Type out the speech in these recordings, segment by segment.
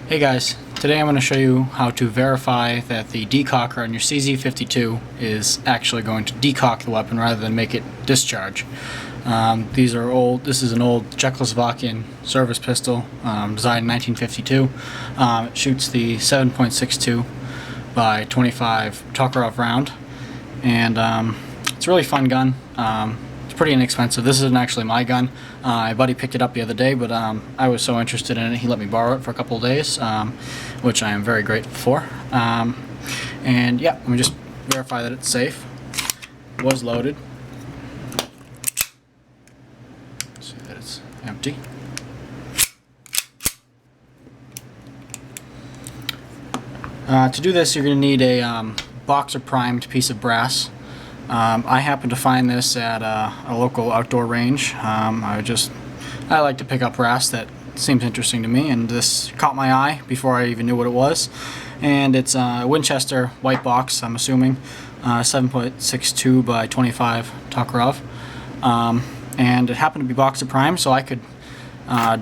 Hey guys, today I'm going to show you how to verify that the decocker on your CZ-52 is actually going to decock the weapon rather than make it discharge. This is an old Czechoslovakian service pistol designed in 1952. It shoots the 7.62 by 25 Tokarev round, and it's a really fun gun. It's pretty inexpensive. This isn't actually my gun. My buddy picked it up the other day, but I was so interested in it, he let me borrow it for a couple of days, which I am very grateful for. And yeah, let me just verify that it's safe. It was loaded. See that it's empty. To do this, you're going to need a boxer primed piece of brass. I happened to find this at a local outdoor range. I like to pick up brass that seems interesting to me, and this caught my eye before I even knew what it was. And it's a Winchester white box, I'm assuming, 7.62 by 25 Tokarev. And it happened to be boxer primed, so I could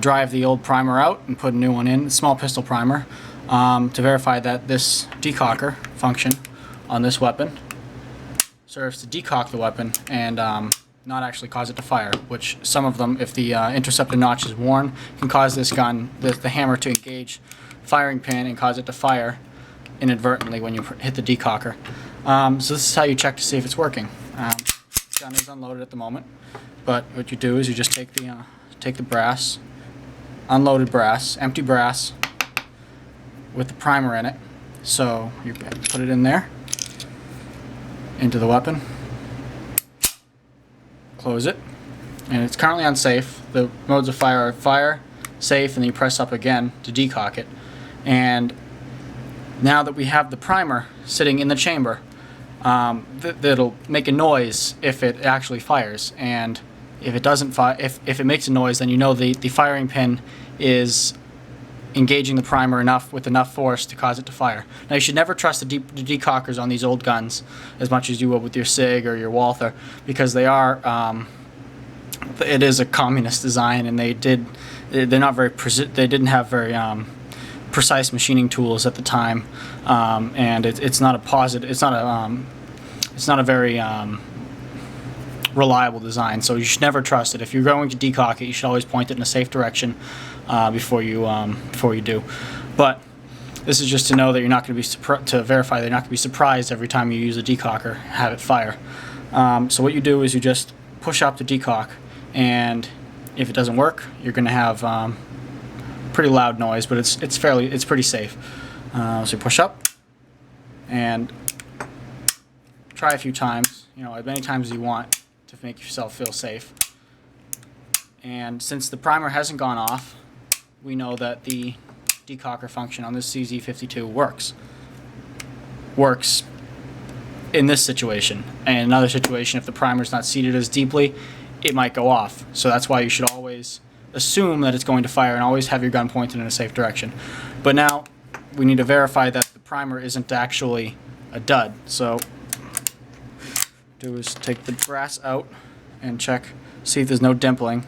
drive the old primer out and put a new one in, a small pistol primer, to verify that this decocker function on this weapon serves to decock the weapon and not actually cause it to fire, which some of them, if the interceptor notch is worn, can cause this gun, the hammer, to engage firing pin and cause it to fire inadvertently when you hit the decocker. So this is how you check to see if it's working. The gun is unloaded at the moment, but what you do is you just take the brass, unloaded brass, empty brass, with the primer in it. So you put it in there, into the weapon, close it, and it's currently unsafe. The modes of fire are fire, safe, and then you press up again to decock it. And now that we have the primer sitting in the chamber, it'll make a noise if it actually fires, and if it doesn't if it makes a noise, then you know the firing pin is engaging the primer with enough force to cause it to fire. Now, you should never trust the decockers on these old guns as much as you will with your SIG or your Walther, because they are it is a communist design, and they didn't have very precise machining tools at the time, and it's not a very reliable design. So you should never trust it. If you're going to decock it, you should always point it in a safe direction before you do. But this is just to know that you're not going to be to verify that you're not going to be surprised every time you use a decocker, have it fire. So what you do is you just push up the decock, and if it doesn't work, you're going to have pretty loud noise, but it's pretty safe. So you push up and try a few times, as many times as you want to make yourself feel safe. And since the primer hasn't gone off, we know that the decocker function on this CZ-52 works in this situation. And in another situation, if the primer's not seated as deeply, it might go off. So that's why you should always assume that it's going to fire and always have your gun pointed in a safe direction. But now we need to verify that the primer isn't actually a dud. So do is take the brass out and check, see if there's no dimpling.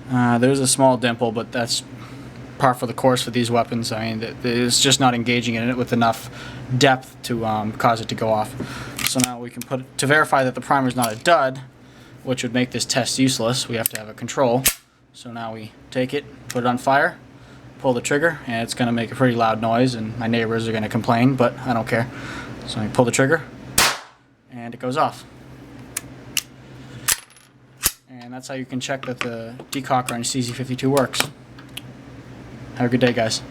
There's a small dimple, but that's par for the course for these weapons. I mean, it's just not engaging in it with enough depth to cause it to go off. So now we can to verify that the primer is not a dud, which would make this test useless, we have to have a control. So now we take it, put it on fire, pull the trigger, and it's going to make a pretty loud noise, and my neighbors are going to complain, but I don't care. So I pull the trigger, and it goes off. And that's how you can check that the decocker on your CZ-52 works. Have a good day, guys.